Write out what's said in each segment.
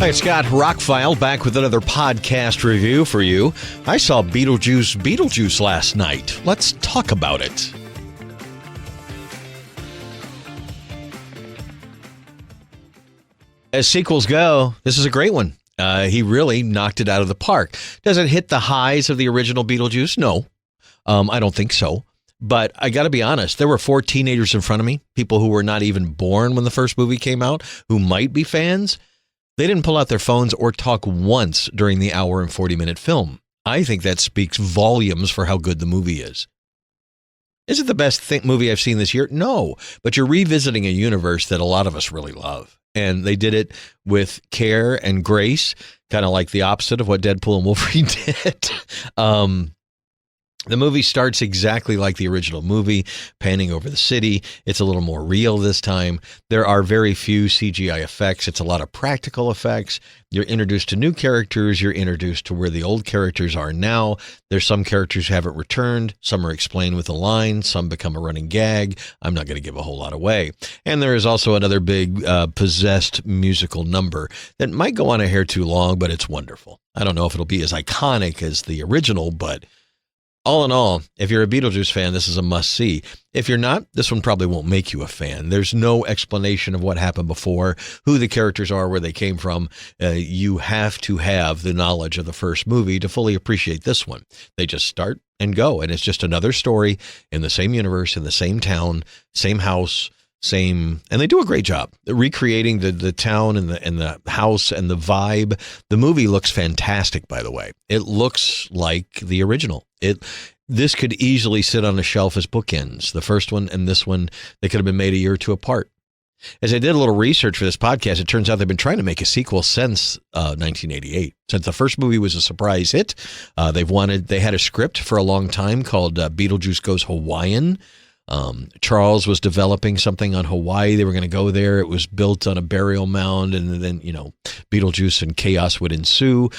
Hi, it's Scott, ROCKFILE, back with another podcast review for you. I saw Beetlejuice last night. Let's talk about it. As sequels go, this is a great one. He really knocked it out of the park. Does it hit the highs of the original Beetlejuice? No, I don't think so. But I got to be honest, there were 4 teenagers in front of me, people who were not even born when the first movie came out, who might be fans. They didn't pull out their phones or talk once during the hour and 40-minute film. I think that speaks volumes for how good the movie is. Is it the best movie I've seen this year? No, but you're revisiting a universe that a lot of us really love. And they did it with care and grace, kind of like the opposite of what Deadpool and Wolverine did. The movie starts exactly like the original movie, panning over the city. It's a little more real this time. There are very few CGI effects. It's a lot of practical effects. You're introduced to new characters. You're introduced to where the old characters are now. There's some characters who haven't returned. Some are explained with a line. Some become a running gag. I'm not going to give a whole lot away. And there is also another big possessed musical number that might go on a hair too long, but it's wonderful. I don't know if it'll be as iconic as the original, but all in all, if you're a Beetlejuice fan, this is a must-see. If you're not, this one probably won't make you a fan. There's no explanation of what happened before, who the characters are, where they came from. You have to have the knowledge of the first movie to fully appreciate this one. They just start and go, and it's just another story in the same universe, in the same town, same house, and they do a great job recreating the town and the house and the vibe. The movie looks fantastic, by the way. It looks like the original. This could easily sit on a shelf as bookends. The first one and this one, they could have been made a year or two apart. As I did a little research for this podcast, it turns out they've been trying to make a sequel since 1988. Since the first movie was a surprise hit, they had a script for a long time called Beetlejuice Goes Hawaiian. Charles was developing something on Hawaii. They were going to go there. It was built on a burial mound, and then, Beetlejuice and chaos would ensue.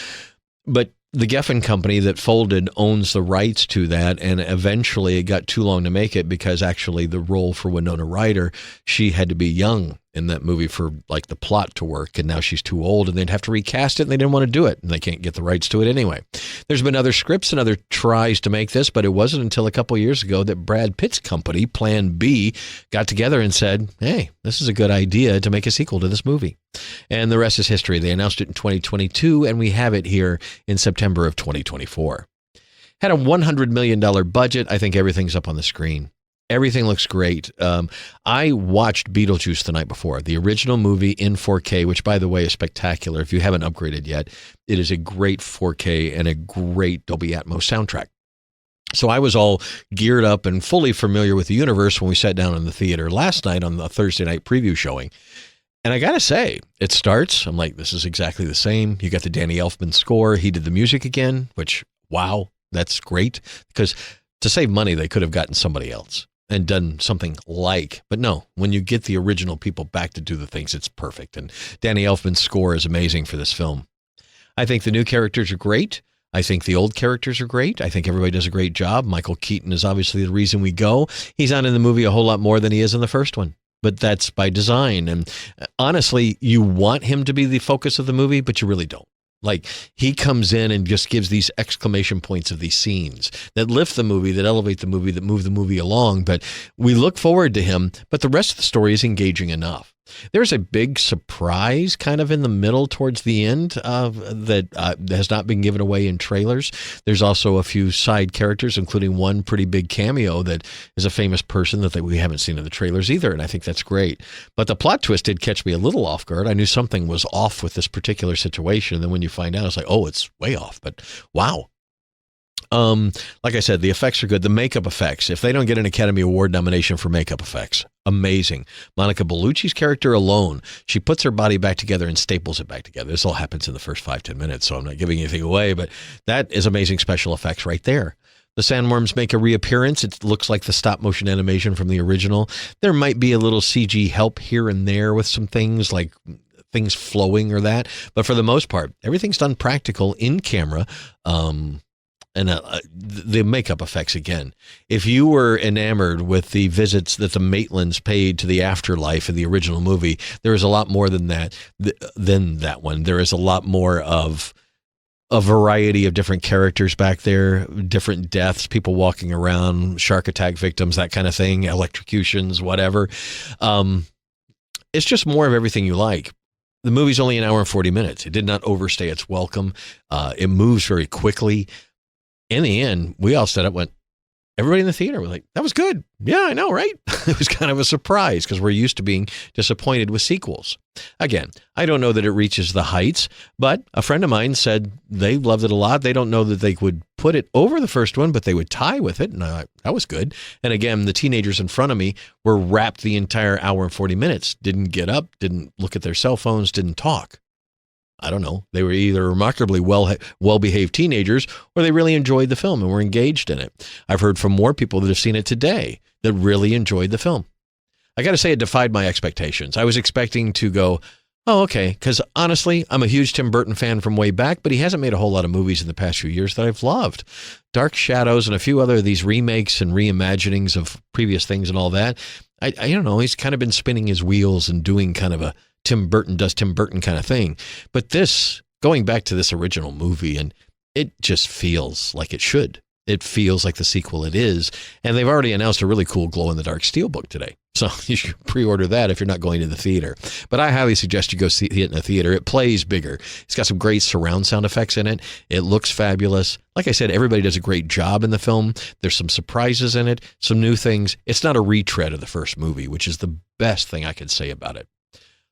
But the Geffen company that folded owns the rights to that, and eventually it got too long to make it because actually the role for Winona Ryder, she had to be young in that movie for like the plot to work, and now she's too old, and they'd have to recast it, and they didn't want to do it, and they can't get the rights to it anyway. There's been other scripts and other tries to make this, but it wasn't until a couple years ago that Brad Pitt's company, Plan B, got together and said, hey, this is a good idea to make a sequel to this movie. And the rest is history. They announced it in 2022, and we have it here in September of 2024. Had a $100 million budget. I think everything's up on the screen. Everything looks great. I watched Beetlejuice the night before, the original movie in 4K, which, by the way, is spectacular. If you haven't upgraded yet, it is a great 4K and a great Dolby Atmos soundtrack. So I was all geared up and fully familiar with the universe when we sat down in the theater last night on the Thursday night preview showing. And I got to say, it starts, I'm like, this is exactly the same. You got the Danny Elfman score. He did the music again, which, wow, that's great. Because to save money, they could have gotten somebody else and done something like, but no, when you get the original people back to do the things, it's perfect. And Danny Elfman's score is amazing for this film. I think the new characters are great. I think the old characters are great. I think everybody does a great job. Michael Keaton is obviously the reason we go. He's not in the movie a whole lot more than he is in the first one, but that's by design. And honestly, you want him to be the focus of the movie, but you really don't. Like, he comes in and just gives these exclamation points of these scenes that lift the movie, that elevate the movie, that move the movie along. But we look forward to him, but the rest of the story is engaging enough. There's a big surprise kind of in the middle towards the end that has not been given away in trailers. There's also a few side characters, including one pretty big cameo that is a famous person that we haven't seen in the trailers either, and I think that's great. But the plot twist did catch me a little off guard. I knew something was off with this particular situation, and then when you find out, it's like, oh, it's way off, but wow. Like I said, the effects are good. The makeup effects, if they don't get an Academy Award nomination for makeup effects, amazing. Monica Bellucci's character alone, she puts her body back together and staples it back together. This all happens in the first 5-10 minutes, so I'm not giving anything away, but that is amazing special effects right there. The sandworms make a reappearance. It looks like the stop motion animation from the original. There might be a little CG help here and there with some things like things flowing or that, but for the most part, everything's done practical in camera. And the makeup effects again. If you were enamored with the visits that the Maitlands paid to the afterlife in the original movie, there is a lot more than that. One. There is a lot more of a variety of different characters back there, different deaths, people walking around, shark attack victims, that kind of thing, electrocutions, whatever. It's just more of everything you like. The movie's only an hour and 40 minutes. It did not overstay its welcome. It moves very quickly. In the end, we all stood up, went, everybody in the theater was like, that was good. Yeah, I know, right? It was kind of a surprise because we're used to being disappointed with sequels. Again, I don't know that it reaches the heights, but a friend of mine said they loved it a lot. They don't know that they would put it over the first one, but they would tie with it. And I thought, that was good. And again, the teenagers in front of me were wrapped the entire hour and 40 minutes, didn't get up, didn't look at their cell phones, didn't talk. I don't know. They were either remarkably well-behaved teenagers or they really enjoyed the film and were engaged in it. I've heard from more people that have seen it today that really enjoyed the film. I got to say it defied my expectations. I was expecting to go, oh, okay, because honestly, I'm a huge Tim Burton fan from way back, but he hasn't made a whole lot of movies in the past few years that I've loved. Dark Shadows and a few other of these remakes and reimaginings of previous things and all that. I don't know. He's kind of been spinning his wheels and doing kind of a Tim Burton kind of thing. But this, going back to this original movie, and it just feels like it should. It feels like the sequel it is. And they've already announced a really cool glow-in-the-dark steelbook today. So you should pre-order that if you're not going to the theater. But I highly suggest you go see it in a theater. It plays bigger. It's got some great surround sound effects in it. It looks fabulous. Like I said, everybody does a great job in the film. There's some surprises in it, some new things. It's not a retread of the first movie, which is the best thing I could say about it.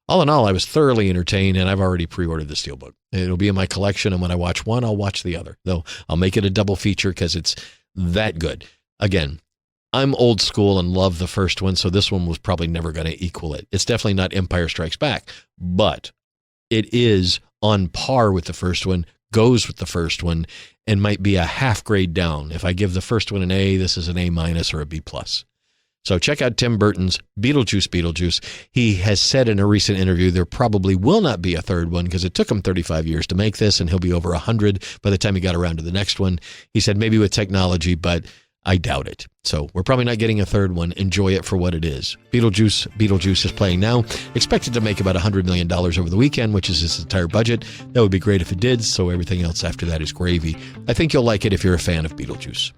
All in all, I was thoroughly entertained, and I've already pre-ordered the steelbook. It'll be in my collection, and when I watch one, I'll watch the other. Though I'll make it a double feature because it's that good. Again, I'm old school and love the first one, so this one was probably never going to equal it. It's definitely not Empire Strikes Back, but it is on par with the first one, goes with the first one, and might be a half grade down. If I give the first one an A, this is an A- or a B+. So check out Tim Burton's Beetlejuice. He has said in a recent interview there probably will not be a third one because it took him 35 years to make this, and he'll be over 100 by the time he got around to the next one. He said maybe with technology, but I doubt it. So we're probably not getting a third one. Enjoy it for what it is. Beetlejuice is playing now. Expected to make about $100 million over the weekend, which is its entire budget. That would be great if it did, so everything else after that is gravy. I think you'll like it if you're a fan of Beetlejuice.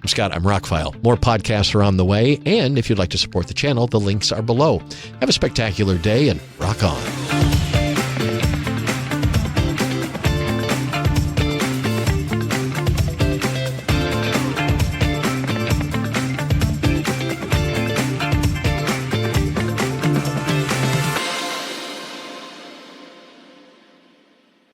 I'm Scott, I'm ROCKFILE. More podcasts are on the way, and if you'd like to support the channel, the links are below. Have a spectacular day and rock on.